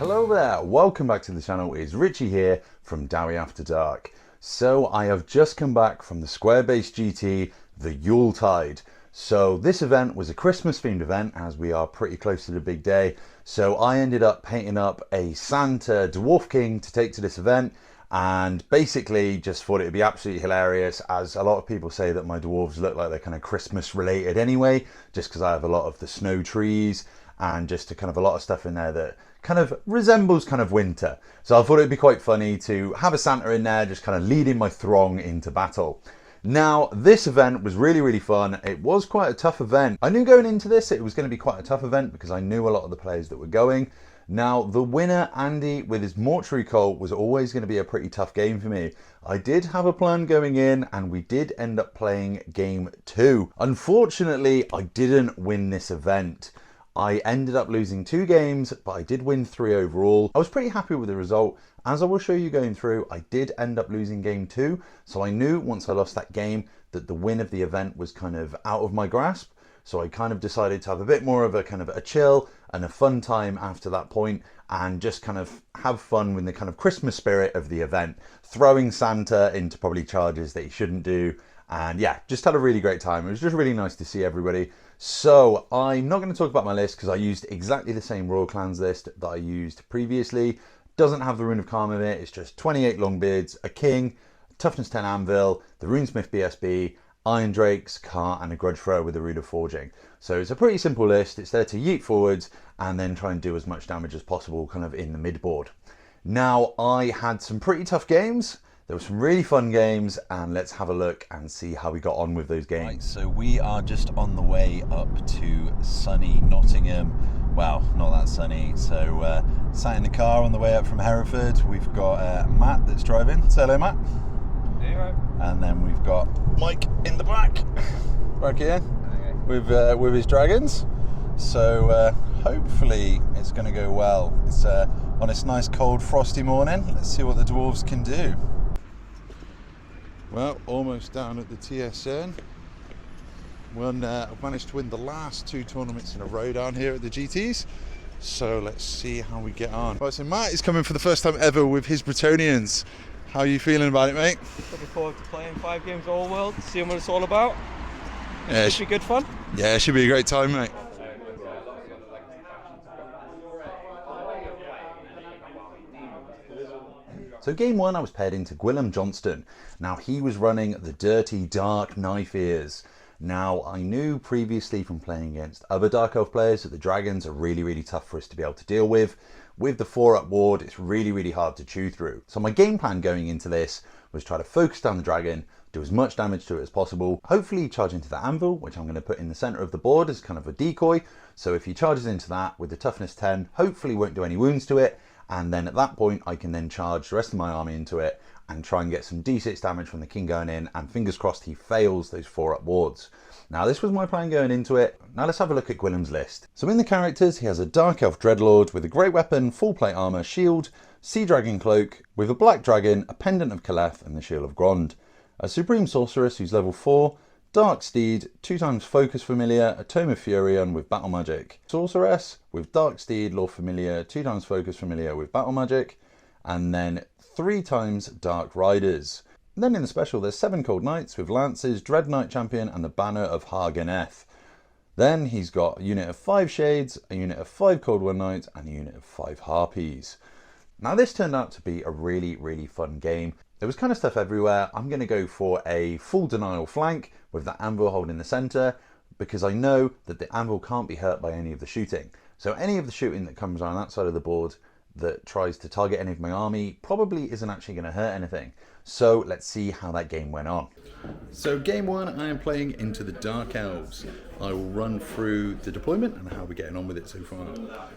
Hello there, welcome back to the channel. It's Richie here from Dowie After Dark. So I have just come back from the Square-Based GT, the Yuletide. So this event was a Christmas themed event as we are pretty close to the big day. So I ended up painting up a Santa Dwarf King to take to this event, and basically just thought it would be absolutely hilarious, as a lot of people say that my dwarves look like they're kind of Christmas related anyway, just because I have a lot of the snow trees and just a lot of stuff in there that kind of resembles kind of winter. So I thought it'd be quite funny to have a Santa in there just kind of leading my throng into battle. Now, this event was really fun. It was quite a tough event. I knew going into this it was going to be quite a tough event because I knew a lot of the players that were going. Now, the winner, Andy, with his Mortuary cult, was always going to be a pretty tough game for me. I did have a plan going in, and we did end up playing game 2. Unfortunately, I didn't win this event. I ended up losing 2 games, but I did win 3 overall. I was pretty happy with the result. As I will show you going through, I did end up losing game 2, so I knew once I lost that game that the win of the event was kind of out of my grasp. So I kind of decided to have a bit more of a chill and a fun time after that point, and just kind of have fun with the kind of Christmas spirit of the event, throwing Santa into probably charges that he shouldn't do. And yeah, just had a really great time. It was just really nice to see everybody. So I'm not going to talk about my list because I used exactly the same Royal Clans list that I used previously. Doesn't have the Rune of Karma in it. It's just 28 Longbeards, a King, Toughness 10 Anvil, the Runesmith BSB, Iron Drakes, Cart, and a Grudge Thrower with a Rune of Forging. So it's a pretty simple list. It's there to yeet forwards and then try and do as much damage as possible kind of in the mid board. Now, I had some pretty tough games. There were some really fun games, and let's have a look and see how we got on with those games. Right, so we are just on the way up to sunny Nottingham. Well, not that sunny. So sat in the car on the way up from Hereford. We've got Matt that's driving. Say hello, Matt. Hey, right. And then we've got Mike in the back here with his dragons. So hopefully it's going to go well. It's on this nice cold frosty morning. Let's see what the dwarves can do. Well, almost down at the TSN. I've managed to win the last 2 tournaments in a row down here at the GTs. So let's see how we get on. Right, so Matt is coming for the first time ever with his Bretonians. How are you feeling about it, mate? Looking forward to playing 5 games all world, seeing what it's all about. Yeah, it should be good fun. Yeah, it should be a great time, mate. So game 1 I was paired into Gwillem Johnston. Now he was running the Dirty Dark Knife Ears. Now I knew previously from playing against other Dark Elf players that the dragons are really tough for us to be able to deal with. With the 4-up ward, it's really hard to chew through. So my game plan going into this was try to focus down the dragon, do as much damage to it as possible, hopefully charge into the anvil, which I'm going to put in the center of the board as kind of a decoy. So if he charges into that with the toughness 10, hopefully won't do any wounds to it. And then at that point, I can then charge the rest of my army into it and try and get some D6 damage from the king going in, and fingers crossed he fails those 4-up wards. Now this was my plan going into it. Now let's have a look at Gwillem's list. So in the characters, he has a Dark Elf Dreadlord with a great weapon, full plate armor, shield, Sea Dragon Cloak, with a Black Dragon, a Pendant of Caleth, and the Shield of Grond. A Supreme Sorceress who's level 4, Dark Steed, 2x Focus Familiar, a Tome of Furion with Battle Magic. Sorceress with Dark Steed, Lore Familiar, 2x Focus Familiar with Battle Magic, and then 3x Dark Riders. And then in the special there's 7 Cold Knights with Lances, Dread Knight Champion, and the Banner of Harganeth. Then he's got a unit of 5 Shades, a unit of 5 Cold War Knights, and a unit of 5 Harpies. Now this turned out to be a really fun game. There was kind of stuff everywhere. I'm going to go for a full denial flank with the anvil holding the center, because I know that the anvil can't be hurt by any of the shooting. So any of the shooting that comes around that side of the board that tries to target any of my army probably isn't actually going to hurt anything. So let's see how that game went on. So game 1, I am playing into the Dark Elves. I will run through the deployment and how we're getting on with it so far.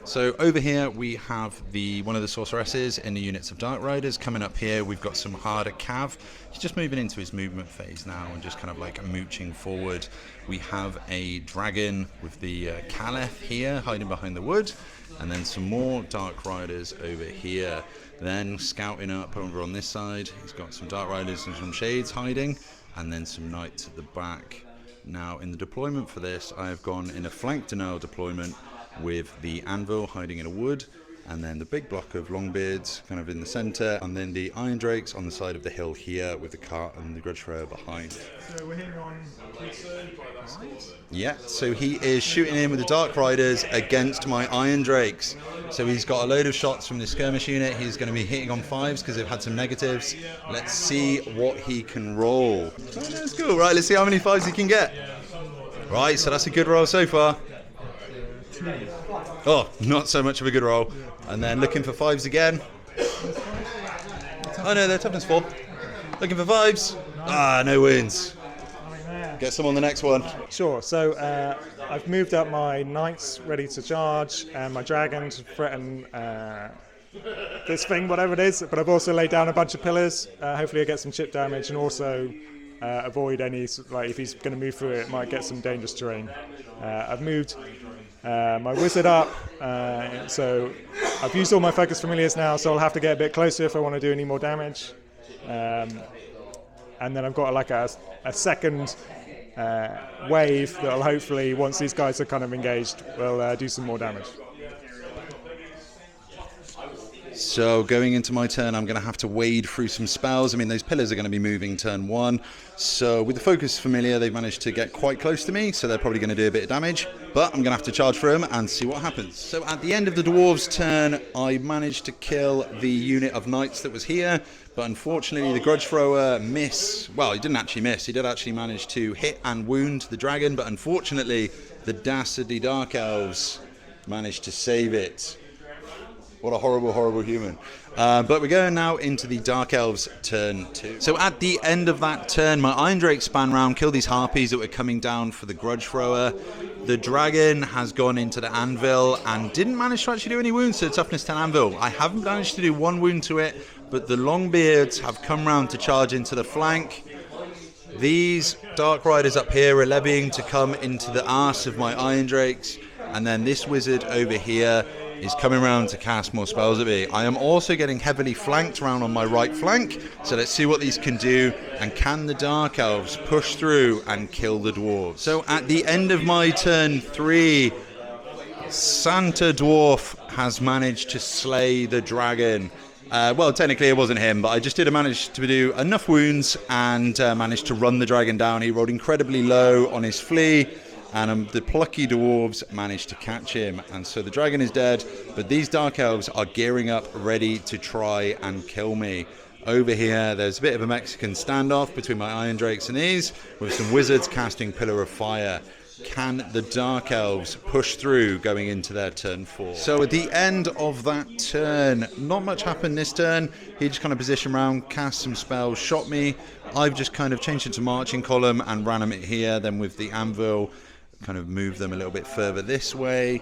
So over here we have one of the sorceresses in the units of Dark Riders. Coming up here we've got some harder cav. He's just moving into his movement phase now and just kind of like mooching forward. We have a dragon with the Caleth here hiding behind the wood, and then some more Dark Riders over here. Then scouting up over on this side, he's got some Dark Riders and some Shades hiding, and then some Knights at the back. Now in the deployment for this, I have gone in a flank denial deployment with the Anvil hiding in a wood, and then the big block of Longbeards kind of in the centre, and then the Iron Drakes on the side of the hill here with the cart and the Grudge Thrower behind. So we're hitting on Yeah, so he is shooting in with the Dark Riders against my Iron Drakes. So he's got a load of shots from the skirmish unit. He's going to be hitting on 5s because they've had some negatives. Let's see what he can roll. Oh, that's cool. Right, let's see how many 5s he can get. Right, so that's a good roll so far. Oh, not so much of a good roll. And then looking for 5s again. Oh no, they're toughness 4. Looking for 5s. Ah, no wins. Get some on the next one. Sure, so I've moved up my knights ready to charge and my dragon to threaten this thing, whatever it is, but I've also laid down a bunch of pillars. Hopefully I get some chip damage and also avoid any, like if he's going to move through it, might get some dangerous terrain. I've moved my wizard up, so I've used all my focus familiars now, so I'll have to get a bit closer if I want to do any more damage. And then I've got like a second wave that'll hopefully, once these guys are kind of engaged, will do some more damage. So going into my turn, I'm going to have to wade through some spells. I mean, those pillars are going to be moving turn 1. So with the Focus Familiar, they've managed to get quite close to me, so they're probably going to do a bit of damage. But I'm going to have to charge for them and see what happens. So at the end of the Dwarves' turn, I managed to kill the unit of Knights that was here. But unfortunately, the Grudge Thrower missed. Well, he didn't actually miss. He did actually manage to hit and wound the dragon. But unfortunately, the dastardly Dark Elves managed to save it. What a horrible, horrible human. But we're going now into the Dark Elves turn 2. So at the end of that turn, my Iron Drake span round, killed these Harpies that were coming down for the Grudge Thrower. The dragon has gone into the anvil and didn't manage to actually do any wounds to the toughness 10 anvil. I haven't managed to do 1 wound to it, but the Longbeards have come round to charge into the flank. These Dark Riders up here are levying to come into the arse of my Iron Drakes, and then this wizard over here is coming around to cast more spells at me. I am also getting heavily flanked around on my right flank, so let's see what these can do, and can the Dark Elves push through and kill the Dwarves? So at the end of my turn 3, Santa Dwarf has managed to slay the dragon. Well, technically it wasn't him, but I just did manage to do enough wounds and managed to run the dragon down. He rolled incredibly low on his flea, and the plucky dwarves managed to catch him, and so the dragon is dead, but these Dark Elves are gearing up ready to try and kill me. Over here there's a bit of a Mexican standoff between my Iron Drakes and these, with some wizards casting Pillar of Fire. Can the Dark Elves push through going into their turn 4? So at the end of that turn, not much happened this turn. He just kind of positioned around, cast some spells, shot me. I've just kind of changed it to marching column and ran him here. Then with the anvil, kind of moved them a little bit further this way.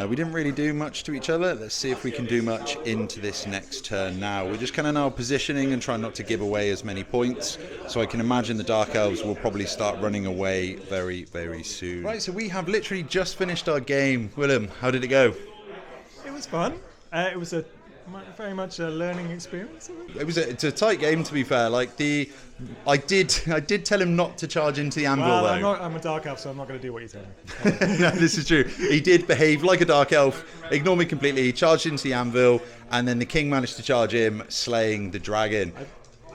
We didn't really do much to each other. Let's see if we can do much into this next turn now. We're just kind of now positioning and trying not to give away as many points. So I can imagine the Dark Elves will probably start running away very, very soon. Right, so we have literally just finished our game. Willem, how did it go? It was fun. It was very much a learning experience. It's a tight game, to be fair. Like I did tell him not to charge into the anvil, though. I'm a Dark Elf, so I'm not going to do what you tell me. No, this is true. He did behave like a Dark Elf, ignore me completely. He charged into the anvil, and then the king managed to charge him, slaying the dragon.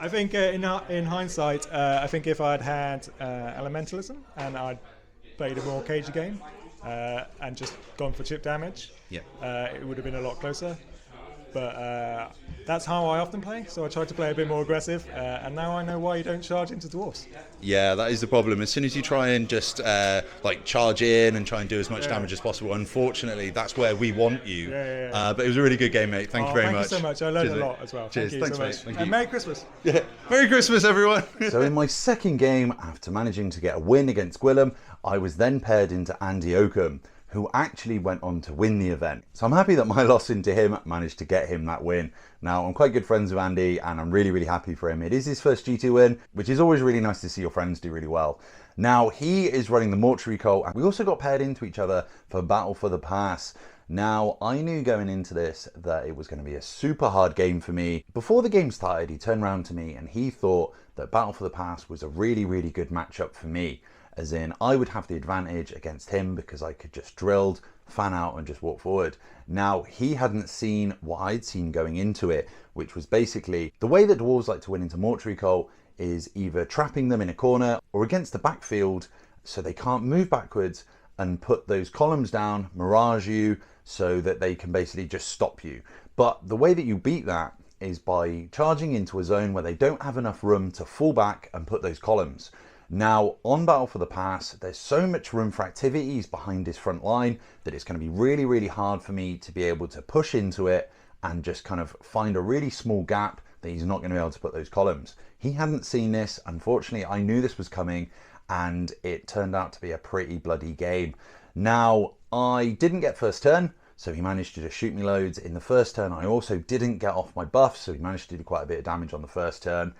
I think in hindsight, I think if I'd had elementalism and I'd played a more cagey game and just gone for chip damage, it would have been a lot closer. But that's how I often play, so I tried to play a bit more aggressive, and now I know why you don't charge into dwarfs. Yeah, that is the problem. As soon as you try and just charge in and try and do as much damage as possible, unfortunately, that's where we want you. But it was a really good game, mate. Thank you very much. Thank you so much. I learned a lot as well. Cheers. Thank you Thanks, so mate. much. Thank And you. Merry Christmas. Yeah. Merry Christmas, everyone. So in my second game, after managing to get a win against Gwillem, I was then paired into Andy Oakham, who actually went on to win the event. So I'm happy that my loss into him managed to get him that win. Now, I'm quite good friends with Andy, and I'm really, really happy for him. It is his first GT win, which is always really nice to see your friends do really well. Now, he is running the Mortuary cult, and we also got paired into each other for Battle for the Pass. Now, I knew going into this that it was going to be a super hard game for me. Before the game started, he turned around to me and he thought that Battle for the Pass was a really, really good matchup for me. as in I would have the advantage against him because I could just drill, fan out and just walk forward. Now, he hadn't seen what I'd seen going into it, which was basically the way that dwarves like to win into Mortuary Cult is either trapping them in a corner or against the backfield so they can't move backwards, and put those columns down, mirage you, so that they can basically just stop you. But the way that you beat that is by charging into a zone where they don't have enough room to fall back and put those columns. Now, on Battle for the Pass, there's so much room for activities behind his front line that it's going to be really, really hard for me to be able to push into it and just kind of find a really small gap that he's not going to be able to put those columns. He hadn't seen this. Unfortunately, I knew this was coming, and it turned out to be a pretty bloody game. Now, I didn't get first turn, so he managed to just shoot me loads. In the first turn, I also didn't get off my buff, so he managed to do quite a bit of damage on the first turn.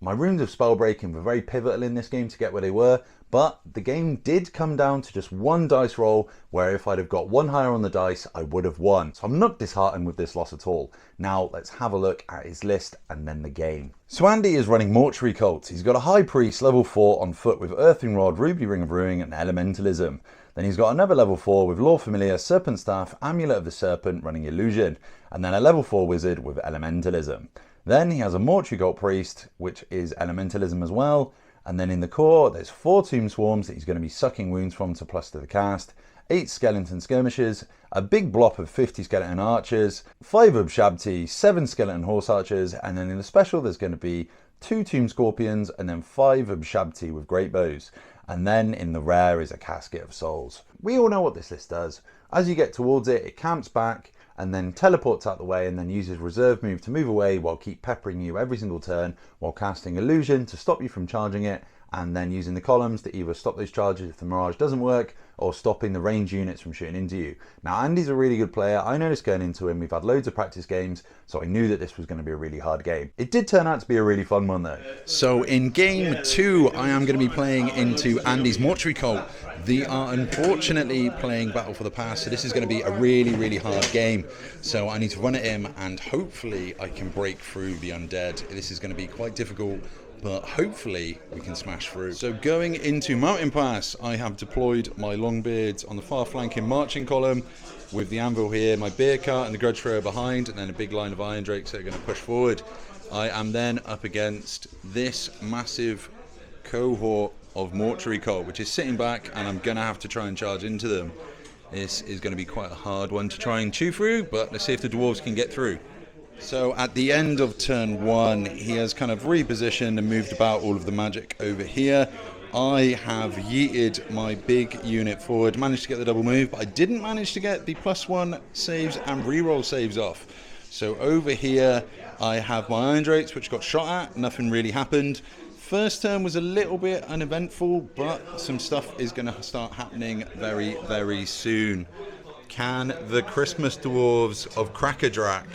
My runes of Spellbreaking were very pivotal in this game to get where they were, but the game did come down to just one dice roll, where if I'd have got one higher on the dice, I would have won. So I'm not disheartened with this loss at all. Now let's have a look at his list and then the game. So Andy is running Mortuary Cults. He's got a High Priest level 4 on foot with Earthing Rod, Ruby Ring of Ruin and Elementalism. Then he's got another level 4 with Lore Familiar, Serpent Staff, Amulet of the Serpent running Illusion, and then a level 4 Wizard with Elementalism. Then he has a Mortuary Cult Priest, which is Elementalism as well. And then in the core, there's 4 Tomb Swarms that he's going to be sucking wounds from to plus to the cast, 8 Skeleton Skirmishers, a big blob of 50 Skeleton Archers, 5 Ubshabti, 7 Skeleton Horse Archers, and then in the special there's going to be 2 Tomb Scorpions and then 5 Ubshabti with Great Bows. And then in the rare is a Casket of Souls. We all know what this list does. As you get towards it, it camps back and then teleports out the way and then uses reserve move to move away while keep peppering you every single turn while casting Illusion to stop you from charging it, and then using the columns to either stop those charges if the Mirage doesn't work or stopping the range units from shooting into you. Now, Andy's a really good player. I know this going into him. We've had loads of practice games, so I knew that this was going to be a really hard game. It did turn out to be a really fun one though. So in game 2, I am going to be playing into Andy's Mortuary Cult. They are unfortunately playing Battle for the Pass, so this is going to be a really, really hard game. So I need to run at him and hopefully I can break through the undead. This is going to be quite difficult, but hopefully we can smash through. So going into Mountain Pass, I have deployed my Longbeards on the far flanking marching column with the anvil here, my beer cart and the grudge thrower behind, and then a big line of Iron Drakes that are going to push forward. I am then up against this massive cohort of Mortuary Cult, which is sitting back, and I'm going to have to try and charge into them. This is going to be quite a hard one to try and chew through, but let's see if the dwarves can get through. So at the end of turn 1, he has kind of repositioned and moved about all of the magic over here. I have yeeted my big unit forward, managed to get the double move, but I didn't manage to get the +1 saves and reroll saves off. So over here, I have my Iron Drakes, which got shot at. Nothing really happened. First turn was a little bit uneventful, but some stuff is going to start happening very, very soon. Can the Christmas Dwarves of Crackerdrak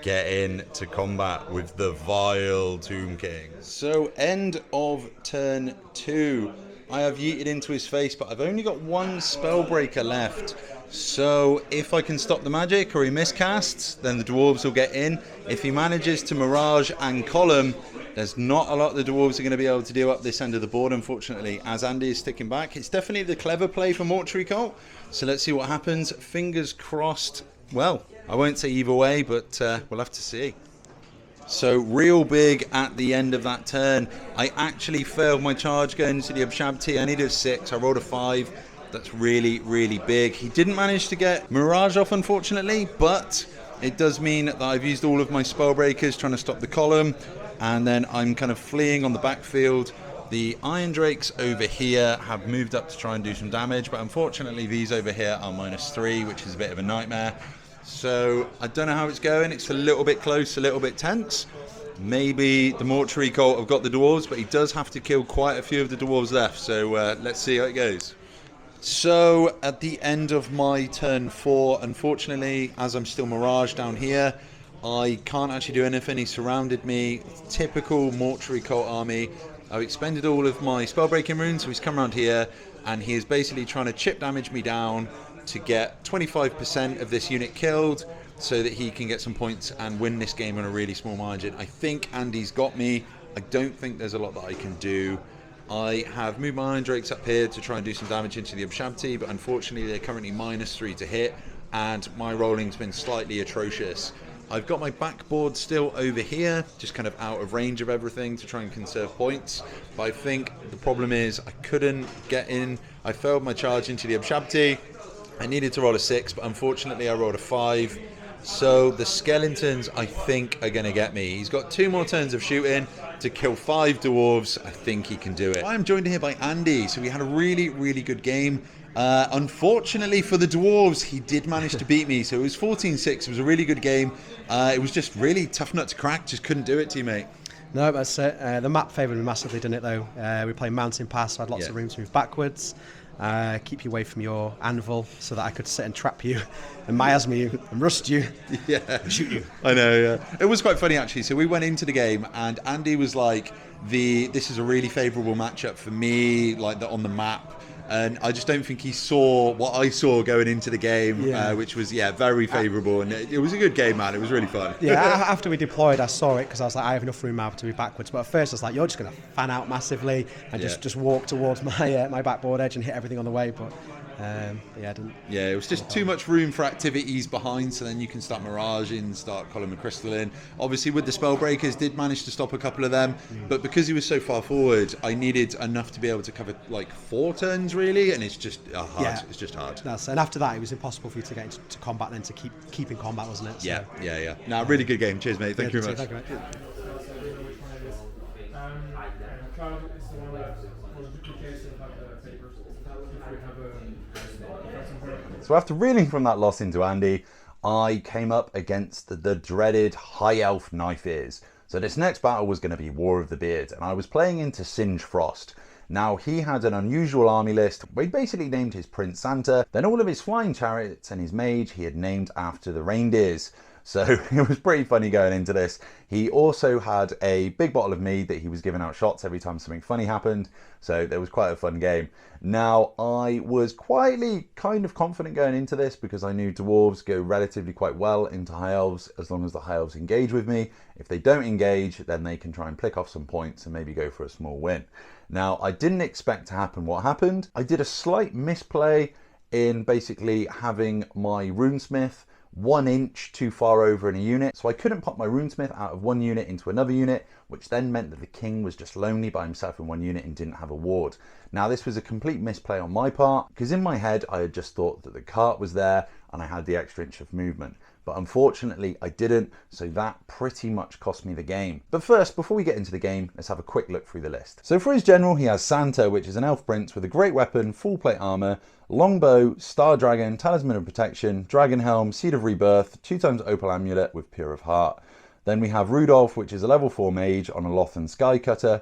get into combat with the vile Tomb King? So end of turn 2. I have yeeted into his face, but I've only got 1 Spellbreaker left. So if I can stop the magic or he miscasts, then the dwarves will get in. If he manages to Mirage and Column, there's not a lot the dwarves are going to be able to do up this end of the board, unfortunately, as Andy is sticking back. It's definitely the clever play for Mortuary Cult, so let's see what happens. Fingers crossed. Well, I won't say either way, but we'll have to see. So real big at the end of that turn. I actually failed my charge going into the Ubshabti. I needed a 6. I rolled a 5. That's really, really big. He didn't manage to get Mirage off, unfortunately, but it does mean that I've used all of my Spellbreakers trying to stop the column, and then I'm kind of fleeing on the backfield. The Iron Drakes over here have moved up to try and do some damage, but unfortunately these over here are -3, which is a bit of a nightmare. So I don't know how it's going. It's a little bit close, a little bit tense. Maybe the Mortuary Cult have got the dwarves, but he does have to kill quite a few of the dwarves left. So let's see how it goes. So at the end of my turn 4, unfortunately, as I'm still Mirage down here, I can't actually do anything. He surrounded me. Typical Mortuary Cult army. I've expended all of my Spellbreaking runes, so he's come around here, and he is basically trying to chip damage me down to get 25% of this unit killed so that he can get some points and win this game on a really small margin. I think Andy's got me. I don't think there's a lot that I can do. I have moved my Iron Drakes up here to try and do some damage into the Abshabti, but unfortunately they're currently -3 to hit, and my rolling's been slightly atrocious. I've got my backboard still over here, just kind of out of range of everything to try and conserve points. But I think the problem is I couldn't get in. I failed my charge into the Abshabti. I needed to roll a 6, but unfortunately I rolled a 5. So the skeletons, I think, are going to get me. He's got 2 more turns of shooting to kill 5 dwarves. I think he can do it. I'm joined here by Andy. So we had a really, really good game. Unfortunately for the dwarves, he did manage to beat me. So it was 14-6. It was a really good game. It was just really tough nut to crack. Just couldn't do it, teammate. No, that's it. The map favoured me massively, didn't it, though? We played Mountain Pass, so I had lots of room to move backwards. Keep you away from your anvil so that I could sit and trap you and miasma you and rust you and shoot you. I know, yeah. It was quite funny, actually. So we went into the game and Andy was like, this is a really favourable matchup for me, like on the map. And I just don't think he saw what I saw going into the game, which was, very favourable. And it was a good game, man. It was really fun. Yeah, after we deployed, I saw it because I was like, I have enough room now to move backwards. But at first, I was like, you're just going to fan out massively and just walk towards my backboard edge and hit everything on the way. But I didn't. Yeah, it was just too much room for activities behind, so then you can start miraging, start column and crystal in. Obviously, with the spellbreakers, did manage to stop a couple of them, but because he was so far forward, I needed enough to be able to cover like 4 turns really, and it's just hard. Yeah. It's just hard. And after that, it was impossible for you to get into combat and then to keep in combat, wasn't it? So, yeah. No, really good game. Cheers, mate. Thank you very much. Thank you, mate. So after reeling from that loss into Andy, I came up against the dreaded High Elf Knife Ears. So this next battle was going to be War of the Beard, and I was playing into Singe Frost. Now he had an unusual army list where he basically named his Prince Santa, then all of his flying chariots and his mage he had named after the reindeers. So it was pretty funny going into this. He also had a big bottle of mead that he was giving out shots every time something funny happened. So there was quite a fun game. Now I was quietly kind of confident going into this because I knew dwarves go relatively quite well into high elves as long as the high elves engage with me. If they don't engage, then they can try and pick off some points and maybe go for a small win. Now I didn't expect to happen what happened. I did a slight misplay in basically having my runesmith 1 inch too far over in a unit, so I couldn't pop my runesmith out of one unit into another unit, which then meant that the king was just lonely by himself in one unit and didn't have a ward. Now this was a complete misplay on my part, because in my head I had just thought that the cart was there and I had the extra inch of movement. But unfortunately I didn't, so that pretty much cost me the game. But first, before we get into the game, let's have a quick look through the list. So for his general, he has Santa, which is an elf prince with a great weapon, full plate armor, longbow, star dragon, talisman of protection, dragon helm, seed of rebirth, 2x opal amulet with pure of heart. Then we have Rudolph, which is a level 4 mage on a Lothan sky cutter,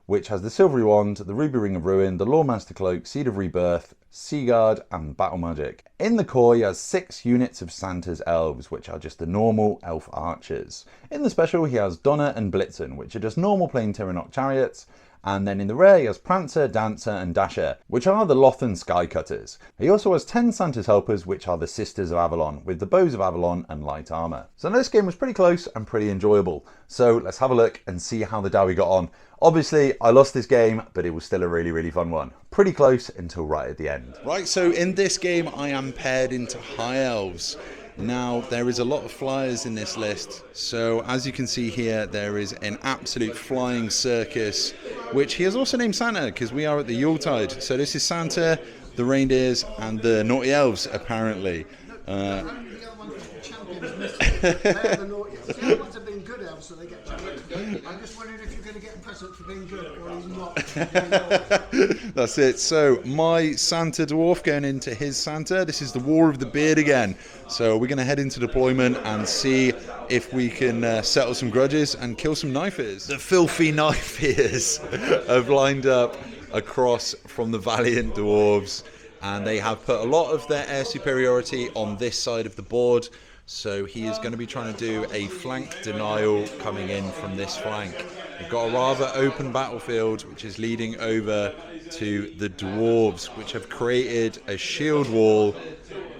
which has the silvery wand, the ruby ring of ruin, the lawmaster cloak, seed of rebirth, Seaguard and battle magic. In the core he has 6 units of Santa's elves, which are just the normal elf archers. In the special he has Donna and Blitzen, which are just normal plain Tyrannoc chariots. And then in the rare he has Prancer, Dancer and Dasher, which are the Lothan Skycutters. He also has 10 Santa's helpers, which are the Sisters of Avalon, with the Bows of Avalon and light armor. So this game was pretty close and pretty enjoyable. So let's have a look and see how the Dowie got on. Obviously I lost this game, but it was still a really, really fun one. Pretty close until right at the end. Right, so in this game I am paired into High Elves. Now, there is a lot of flyers in this list, so as you can see here, there is an absolute flying circus, which he has also named Santa, because we are at the Yuletide. So this is Santa, the reindeers, and the naughty elves, apparently. The ones have been good elves, so they get champions. I'm just wondering if you're going to get a present for being good or he's not. That's it. So my Santa dwarf going into his Santa. This is the War of the Beard again. So we're going to head into deployment and see if we can settle some grudges and kill some knife ears. The filthy knife ears have lined up across from the valiant dwarves, and they have put a lot of their air superiority on this side of the board. So he is going to be trying to do a flank denial coming in from this flank. We've got a rather open battlefield which is leading over to the dwarves, which have created a shield wall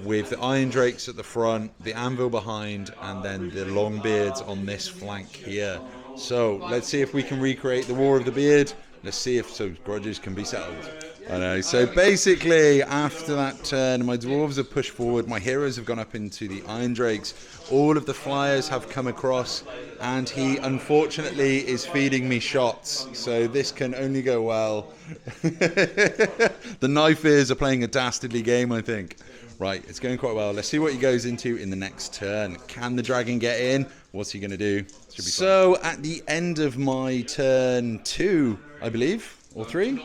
with the Iron Drakes at the front, the anvil behind, and then the Longbeards on this flank here. So let's see if we can recreate the War of the Beard Let's see if some grudges can be settled. I know. So basically, after that turn, my dwarves have pushed forward. My heroes have gone up into the Iron Drakes. All of the flyers have come across, and he unfortunately is feeding me shots. So this can only go well. The Knife Ears are playing a dastardly game, I think. Right, it's going quite well. Let's see what he goes into in the next turn. Can the dragon get in? What's he going to do? Should be so fun. At the end of my turn 2, I believe, or 3.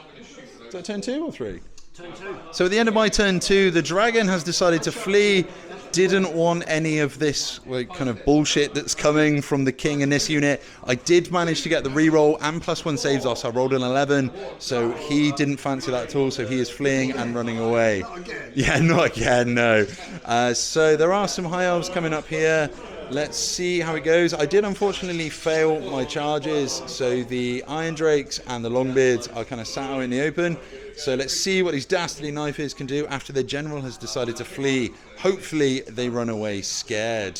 Is that turn 2 or 3? Turn 2. So at the end of my turn 2, the dragon has decided to flee. Didn't want any of this kind of bullshit that's coming from the king in this unit. I did manage to get the reroll and +1 saves off, so I rolled an 11. So he didn't fancy that at all, so he is fleeing and running away. Not again. Yeah, not again, no. So there are some high elves coming up here. Let's see how it goes. I did unfortunately fail my charges, so the Iron Drakes and the Longbeards are kind of sat out in the open. So let's see what these dastardly Knife Ears can do after their general has decided to flee. Hopefully they run away scared.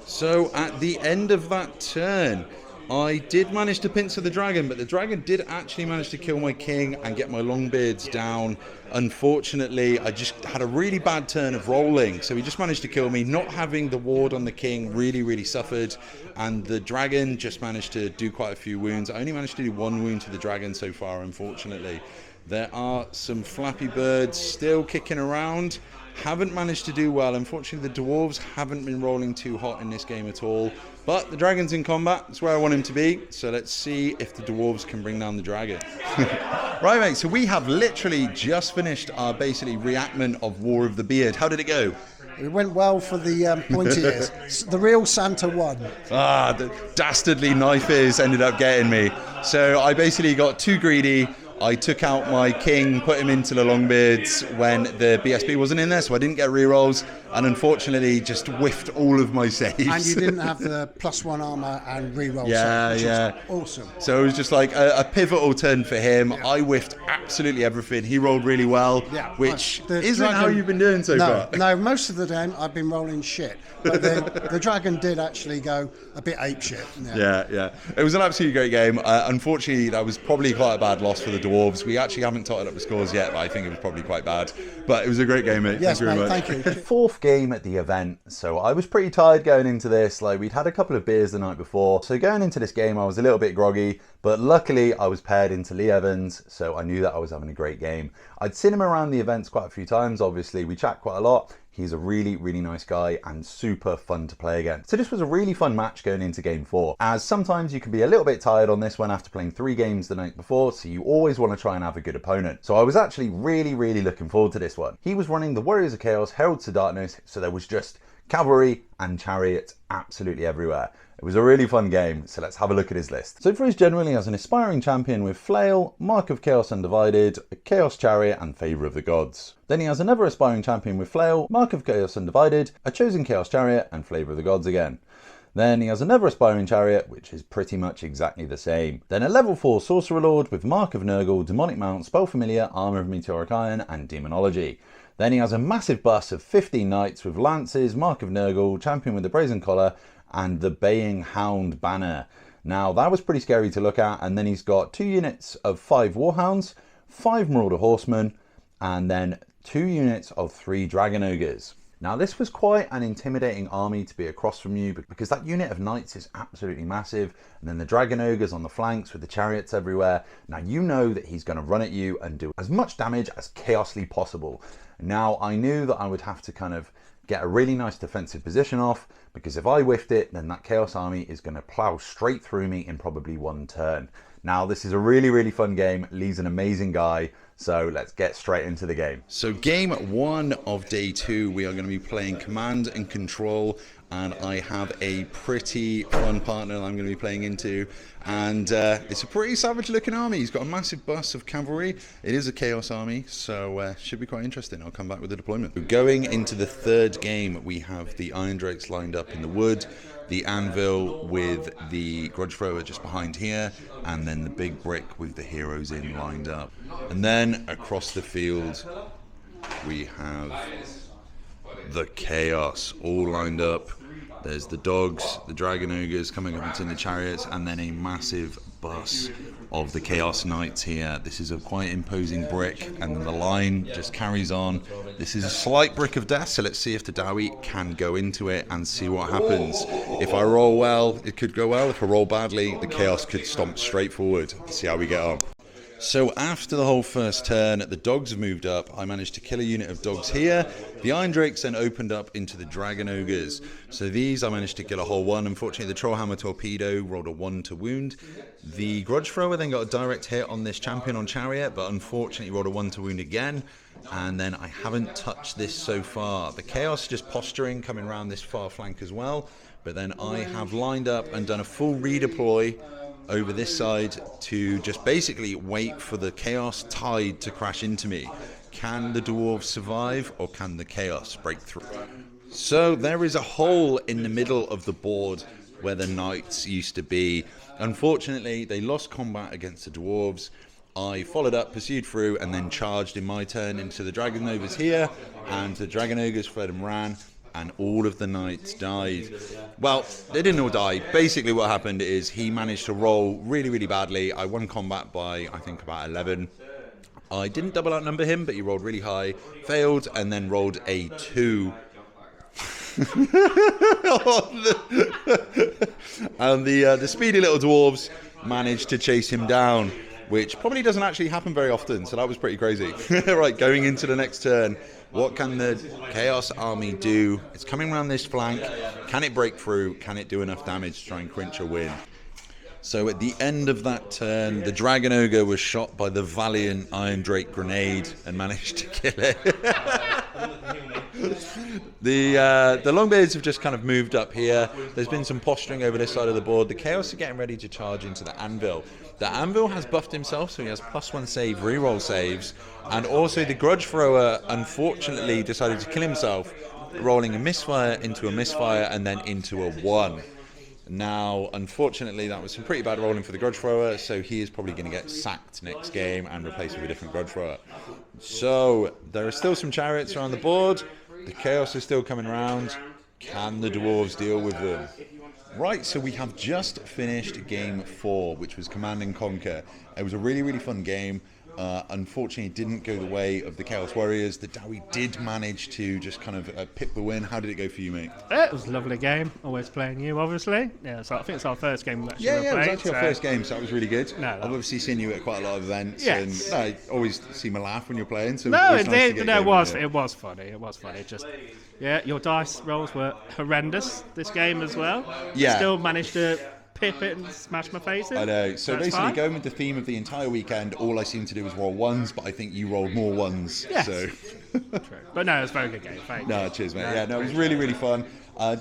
So at the end of that turn, I did manage to pincer the dragon, but the dragon did actually manage to kill my king and get my Longbeards down. Unfortunately, I just had a really bad turn of rolling, so he just managed to kill me. Not having the ward on the king really suffered, and the dragon just managed to do quite a few wounds. I only managed to do 1 wound to the dragon so far, unfortunately. There are some Flappy Birds still kicking around. Haven't managed to do well. Unfortunately, the dwarves haven't been rolling too hot in this game at all. But the dragon's in combat. That's where I want him to be. So let's see if the dwarves can bring down the dragon. Right, mate. So we have literally just finished our basically reenactment of War of the Beard. How did it go? It went well for the pointy ears. The real Santa won. The dastardly Knife Ears ended up getting me. So I basically got too greedy. I took out my king, put him into the Longbeards when the BSB wasn't in there, so I didn't get rerolls, and unfortunately just whiffed all of my saves. And you didn't have the +1 armor and reroll. Yeah. Awesome. So it was just like a pivotal turn for him. Yeah. I whiffed absolutely everything. He rolled really well, which isn't how you've been doing so far. No, most of the time I've been rolling shit. But the dragon did actually go a bit apeshit. Yeah. It was an absolutely great game. Unfortunately, that was probably quite a bad loss for the Dwarves. We actually haven't totted up the scores yet, but I think it was probably quite bad. But it was a great game, mate. Yes, thank you very much. Thank you. Fourth game at the event, so I was pretty tired going into this. Like, we'd had a couple of beers the night before, so going into this game I was a little bit groggy, but luckily I was paired into Lee Evans, so I knew that I was having a great game. I'd seen him around the events quite a few times. Obviously we chat quite a lot. He's a really nice guy and super fun to play against. So this was a really fun match going into game 4, as sometimes you can be a little bit tired on this one after playing 3 games the night before, so you always want to try and have a good opponent. So I was actually really looking forward to this one. He was running the Warriors of Chaos, Heralds to Darkness, so there was just cavalry and chariots absolutely everywhere. It was a really fun game, so let's have a look at his list. So for his general, he has an aspiring champion with Flail, Mark of Chaos Undivided, a Chaos Chariot and Favour of the Gods. Then he has another aspiring champion with Flail, Mark of Chaos Undivided, a chosen Chaos Chariot and Favour of the Gods again. Then he has another aspiring chariot, which is pretty much exactly the same. Then a level 4 Sorcerer Lord with Mark of Nurgle, Demonic Mount, Spell Familiar, Armour of Meteoric Iron and Demonology. Then he has a massive bus of 15 knights with Lances, Mark of Nurgle, Champion with the Brazen Collar and the Baying Hound banner. Now that was pretty scary to look at, and then he's got 2 units of 5 Warhounds, 5 Marauder Horsemen, and then 2 units of 3 Dragon Ogres. Now this was quite an intimidating army to be across from you, because that unit of knights is absolutely massive, and then the Dragon Ogres on the flanks with the chariots everywhere. Now you know that he's going to run at you and do as much damage as chaosly possible. Now I knew that I would have to kind of get a really nice defensive position off, because if I whiffed it, then that Chaos Army is going to plow straight through me in probably 1 turn. Now this is a really fun game. Lee's an amazing guy, so let's get straight into the game. So game 1 of day 2, we are going to be playing Command and Control, and I have a pretty fun partner that I'm going to be playing into, and it's a pretty savage looking army. He's got a massive bus of cavalry. It is a Chaos Army, so should be quite interesting. I'll come back with the deployment. Going into the 3rd game, we have the Iron Drakes lined up in the wood, the Anvil with the Grudge Thrower just behind here, and then the big brick with the heroes in lined up. And then across the field we have the Chaos all lined up There's the dogs, the dragon ogres coming up into the chariots, and then a massive bus of the Chaos Knights here. This is a quite imposing brick, and then the line just carries on. This is a slight brick of death, so let's see if the Dowie can go into it and see what happens. If I roll well, it could go well. If I roll badly, the Chaos could stomp straight forward. Let's see how we get on. So after the whole first turn, the dogs have moved up. I managed to kill a unit of dogs here. The Iron Drakes then opened up into the Dragon Ogres. So these I managed to kill a whole one. Unfortunately, the Trollhammer Torpedo rolled a 1 to wound. The Grudge Thrower then got a direct hit on this champion on Chariot, but unfortunately rolled a 1 to wound again. And then I haven't touched this so far. The Chaos just posturing, coming around this far flank as well. But then I have lined up and done a full redeploy over this side to just basically wait for the Chaos Tide to crash into me. Can the Dwarves survive, or can the Chaos break through? So there is a hole in the middle of the board where the Knights used to be. Unfortunately, they lost combat against the Dwarves. I followed up, pursued through, and then charged in my turn into the Dragon Ogres here, and the Dragon Ogres fled and ran, and all of the Knights died. Well, they didn't all die. Basically what happened is he managed to roll really, really badly. I won combat by, I think, about 11. I didn't double outnumber him, but he rolled really high, failed, and then rolled a 2. And the speedy little dwarves managed to chase him down, which probably doesn't actually happen very often, so that was pretty crazy. Right, going into the next turn, what can the Chaos Army do? It's coming around this flank. Can it break through? Can it do enough damage to try and clinch a win? So at the end of that turn, the Dragon Ogre was shot by the valiant Iron Drake grenade and managed to kill it. The Longbeards have just kind of moved up here. There's been some posturing over this side of the board. The Chaos are getting ready to charge into the Anvil. The Anvil has buffed himself, so he has +1 save, reroll saves. And also the Grudge Thrower, unfortunately, decided to kill himself, rolling a misfire into a misfire and then into a 1. Now, unfortunately, that was some pretty bad rolling for the Grudge Thrower, so he is probably going to get sacked next game and replaced with a different Grudge Thrower. So, there are still some chariots around the board. The Chaos is still coming around. Can the Dwarves deal with them? Right, so we have just finished game 4, which was Command and Conquer. It was a really, really fun game. Unfortunately, it didn't go the way of the Chaos Warriors. The Dowie did manage to just kind of pick the win. How did it go for you, mate? It was a lovely game. Always playing you, obviously. Yeah, so I think it's our first game we've actually Yeah, it was played, actually our first game, so that was really good. No, I've obviously seen you at quite a lot of events, Yes. and I always seem a laugh when you're playing. So No, it's nice to get it going was. with you. It was funny. It was funny. Just, yeah, your dice rolls were horrendous this game as well. Yeah. Still managed to pip it and smash my face in. I know. So That's basically, fine. going with the theme of the entire weekend, all I seemed to do was roll 1s, but I think you rolled more 1s. Yes. So. True. But no, it was a very good game. Thank you. No, cheers, mate. Yeah, no, it was really, really fun.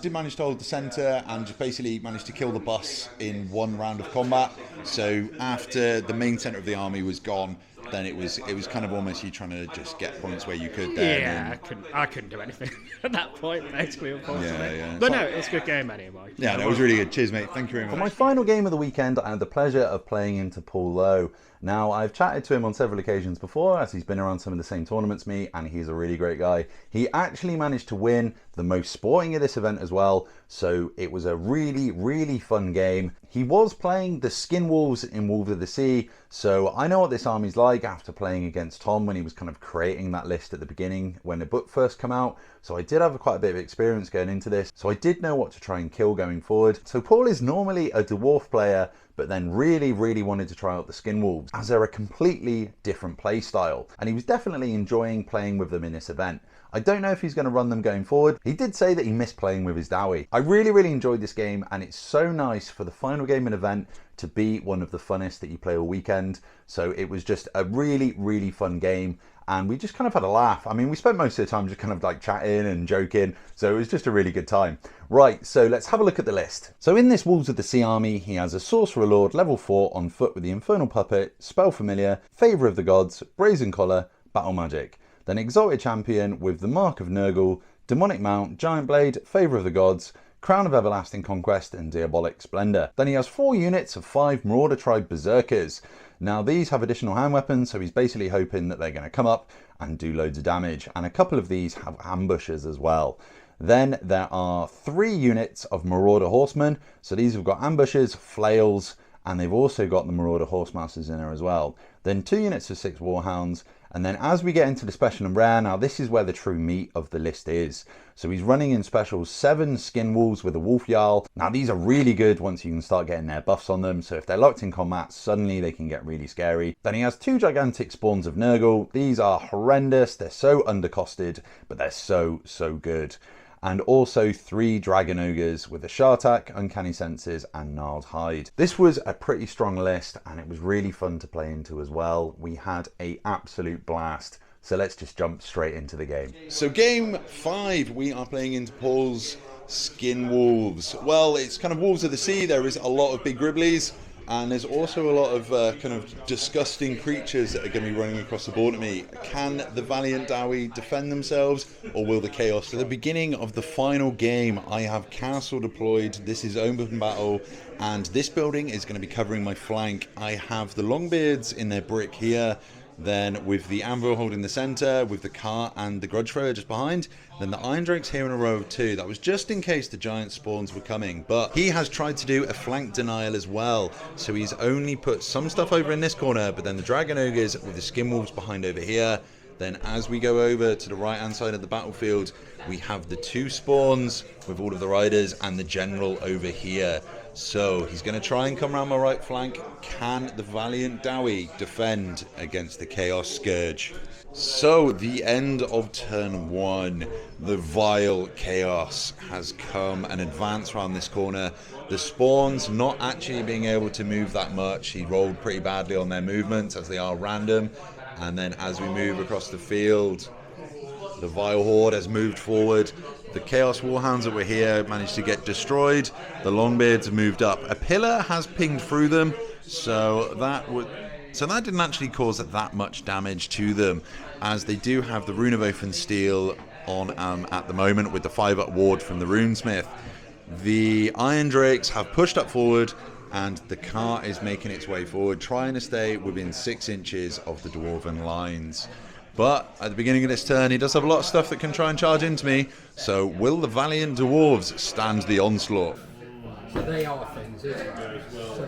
Did manage to hold the centre and just basically managed to kill the bus in 1 round of combat. So after the main centre of the army was gone, then it was kind of almost you trying to just get points where you could. Yeah, I couldn't do anything at that point, basically, unfortunately. Yeah. But no, it's a good game anyway. Yeah, no, it was really good. Cheers, mate. Thank you very For much. my final game of the weekend, I had the pleasure of playing into Paul Lowe. Now, I've chatted to him on several occasions before, as he's been around some of the same tournaments me, and he's a really great guy. He actually managed to win the most sporting of this event as well, so it was a really, really fun game. He was playing the Skin Wolves in Wolves of the Sea, so I know what this army's like after playing against Tom when he was kind of creating that list at the beginning when the book first came out. So I did have quite a bit of experience going into this, so I did know what to try and kill going forward. So Paul is normally a Dwarf player, but then really, really wanted to try out the Skin Wolves, as they're a completely different play style, and he was definitely enjoying playing with them in this event. I don't know if he's going to run them going forward. He did say that he missed playing with his Dowie. I really, really enjoyed this game, and it's so nice for the final game of an event to be one of the funnest that you play all weekend. So it was just a really, really fun game, and we just kind of had a laugh. I mean, we spent most of the time just kind of like chatting and joking, so it was just a really good time. Right, so let's have a look at the list. So in this Wolves of the Sea army, he has a Sorcerer Lord level 4 on foot with the Infernal Puppet, Spell Familiar, Favour of the Gods, Brazen Collar, Battle Magic. Then Exalted Champion with the Mark of Nurgle, Demonic Mount, Giant Blade, Favour of the Gods, Crown of Everlasting Conquest and Diabolic Splendour. Then he has 4 units of 5 Marauder Tribe Berserkers. Now these have additional hand weapons, so he's basically hoping that they're going to come up and do loads of damage, and a couple of these have ambushers as well. Then there are 3 units of Marauder Horsemen. So these have got ambushers, flails, and they've also got the Marauder Horsemasters in there as well. Then 2 units of 6 Warhounds. And then as we get into the special and rare, now this is where the true meat of the list is. So he's running in specials 7 Skin Wolves with a Wolf Jarl. Now these are really good once you can start getting their buffs on them. So if they're locked in combat, suddenly they can get really scary. Then he has 2 gigantic spawns of Nurgle. These are horrendous. They're so undercosted, but they're so good. And also 3 Dragon Ogres with a Shartak, Uncanny Senses, and Gnarled Hide. This was a pretty strong list, and it was really fun to play into as well. We had an absolute blast. So let's just jump straight into the game. So game 5, we are playing into Paul's Skin Wolves. Well, it's kind of Wolves of the Sea. There is a lot of big gribblies, and there's also a lot of kind of disgusting creatures that are going to be running across the board at me. Can the Valiant Dowie defend themselves, or will the Chaos? At the beginning of the final game, I have Castle deployed. This is open battle, and this building is going to be covering my flank. I have the Longbeards in their brick here, then with the Anvil holding the centre, with the cart and the Grudge Thrower just behind, then the Iron Drakes here in a row of 2. That was just in case the giant spawns were coming, but he has tried to do a flank denial as well, so he's only put some stuff over in this corner, but then the Dragon Ogres with the Skin Wolves behind over here. Then as we go over to the right hand side of the battlefield, we have the 2 spawns with all of the riders and the general over here. So he's going to try and come around my right flank. Can the Valiant Dowie defend against the Chaos Scourge? So the end of turn 1, the vile Chaos has come and advanced around this corner. The spawns not actually being able to move that much. He rolled pretty badly on their movements as they are random. And then as we move across the field, the vile horde has moved forward. The Chaos Warhounds that were here managed to get destroyed. The Longbeards have moved up. A pillar has pinged through them, so that didn't actually cause that much damage to them, as they do have the Rune of Oath and Steel on at the moment with the 5-up ward from the Runesmith. The Iron Drakes have pushed up forward, and the cart is making its way forward, trying to stay within 6 inches of the Dwarven lines. But at the beginning of this turn, he does have a lot of stuff that can try and charge into me. So will the Valiant Dwarves stand the onslaught? So they are things, isn't it? So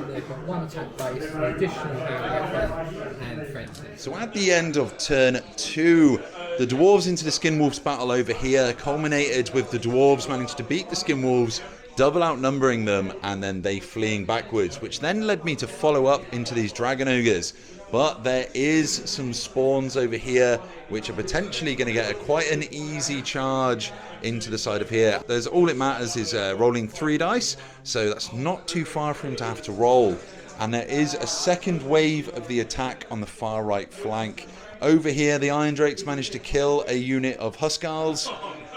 they've got 1 attack base, an additional area and fencing. So at the end of turn 2, the Dwarves into the Skin Wolves battle over here culminated with the Dwarves managing to beat the Skin Wolves, double outnumbering them, and then they fleeing backwards, which then led me to follow up into these Dragon Ogres. But there is some spawns over here which are potentially going to get quite an easy charge into the side of here. There's all it matters is rolling 3 dice, so that's not too far for him to have to roll. And there is a second wave of the attack on the far right flank. Over here, the Iron Drakes managed to kill a unit of Huskarls,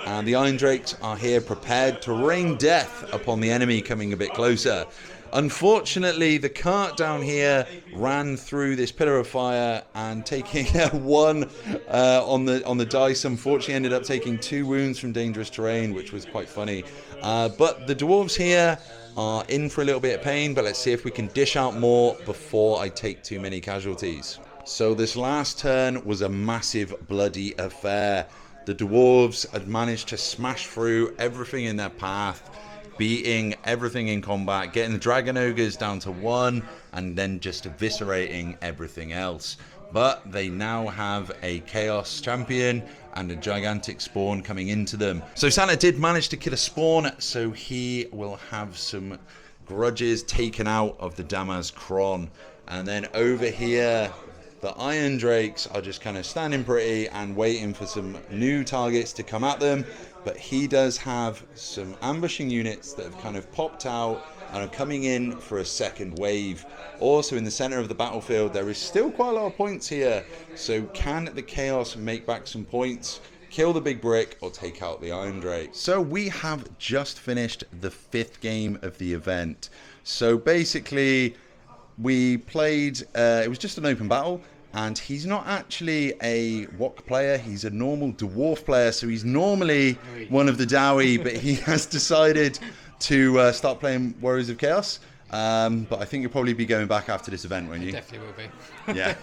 and the Iron Drakes are here prepared to rain death upon the enemy coming a bit closer. Unfortunately, the cart down here ran through this pillar of fire and taking 1 on the dice, unfortunately ended up taking 2 wounds from dangerous terrain, which was quite funny. But the dwarves here are in for a little bit of pain, but let's see if we can dish out more before I take too many casualties. So this last turn was a massive bloody affair. The dwarves had managed to smash through everything in their path, beating everything in combat, getting the Dragon Ogres down to 1, and then just eviscerating everything else. But they now have a Chaos Champion and a gigantic spawn coming into them. So Santa did manage to kill a spawn, so he will have some grudges taken out of the Damaz Kron. And then over here, the Iron Drakes are just kind of standing pretty and waiting for some new targets to come at them. But he does have some ambushing units that have kind of popped out and are coming in for a second wave. Also in the center of the battlefield, there is still quite a lot of points here. So can the Chaos make back some points, kill the big brick, or take out the Iron Drake? So we have just finished the 5th game of the event. So basically, we played, it was just an open battle. And he's not actually a Wok player, he's a normal Dwarf player, so he's normally one of the Dowie, but he has decided to start playing Warriors of Chaos. But I think you'll probably be going back after this event, won't you? Definitely will be. Yeah.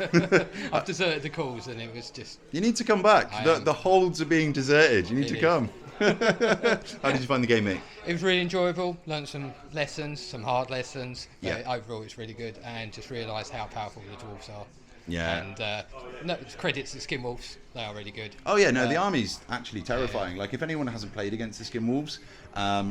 I've deserted the calls, and it was just. You need to come back. The holds are being deserted. You need to come. How did you find the game, mate? It was really enjoyable. Learned some lessons, some hard lessons. Yeah. Overall, it's really good, and just realised how powerful the dwarves are. Yeah. And no, credits to Skinwolves. They are really good. Oh yeah, no, the army's actually terrifying. Like if anyone hasn't played against the Skinwolves,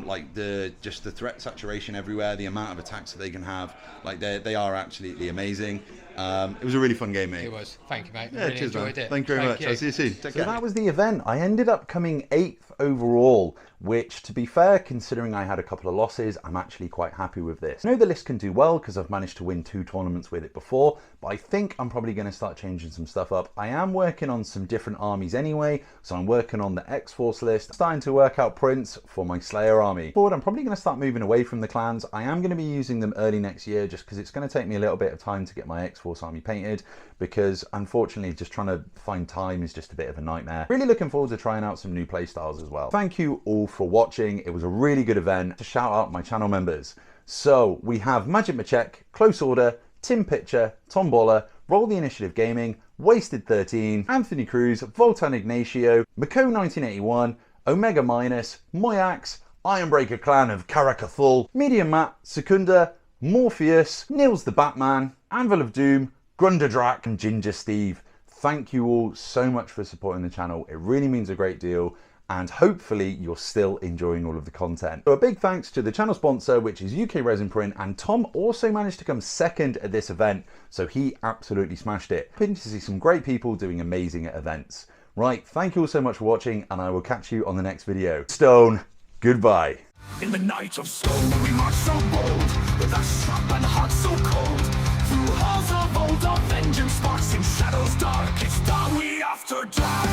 like the threat saturation everywhere, the amount of attacks that they can have, like they are absolutely amazing. It was a really fun game, mate. It was. Thank you, mate. Yeah, Really cheers, man. enjoyed it. Thank you very much. I'll see you soon. Take So care. that was the event. I ended up coming 8th overall, which, to be fair, considering I had a couple of losses, I'm actually quite happy with this. I know the list can do well because I've managed to win 2 tournaments with it before, but I think I'm probably going to start changing some stuff up. I am working on some different armies anyway, so I'm working on the X-Force list, starting to work out prints for my Slayer army. Forward, I'm probably going to start moving away from the clans. I am going to be using them early next year just because it's going to take me a little bit of time to get my X-Force army painted, because unfortunately just trying to find time is just a bit of a nightmare. Really looking forward to trying out some new playstyles as well. Thank you all for watching. It was a really good event. To shout out my channel members. So we have Magic Machek, Close Order, Tim Pitcher, Tom Boller, Roll the Initiative Gaming, Wasted 13, Anthony Cruz, Voltan Ignacio, Mako 1981, Omega Minus, Moyax, Ironbreaker Clan of Karakathul, Medium Matt, Secunda, Morpheus, Nils the Batman, Anvil of Doom, Grunderdrak and Ginger Steve. Thank you all so much for supporting the channel. It really means a great deal, and hopefully you're still enjoying all of the content. So a big thanks to the channel sponsor, which is UK Resin Print, and Tom also managed to come second at this event, so he absolutely smashed it. Hoping to see some great people doing amazing at events. Right, thank you all so much for watching, and I will catch you on the next video. Stone, goodbye. In the night of stone we march so bold, with our sharp and heart so cold. Through halls of old, our vengeance sparks in shadows dark. It's dawn we after dark.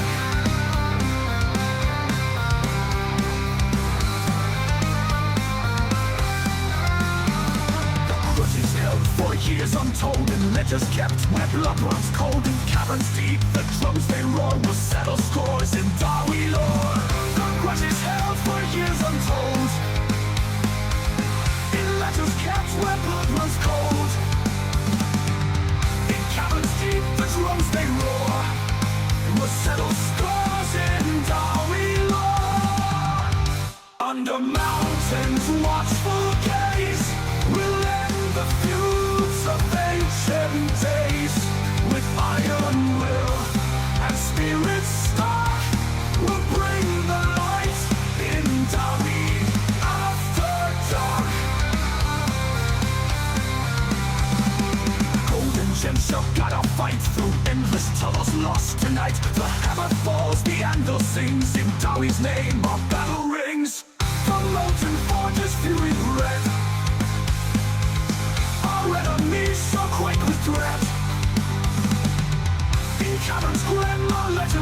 For years untold, and ledgers kept where blood runs cold. In caverns deep, the drums they roar will settle scores in Darwy lore. The grudge is held for years untold, in letters kept where blood runs cold. In caverns deep, the drums they roar will settle scores in Darwy lore. Under mountains watchful gaze will end the feuds of ancient days. With iron will and spirit stark, will bring the light in Darby after dark. Golden gems shall guide our fight through endless tunnels lost tonight. The hammer falls, the anvil sings, in Darby's name our battle rings. The molten forges fuming red, our enemies shall quake with dread. In caverns grim, our legend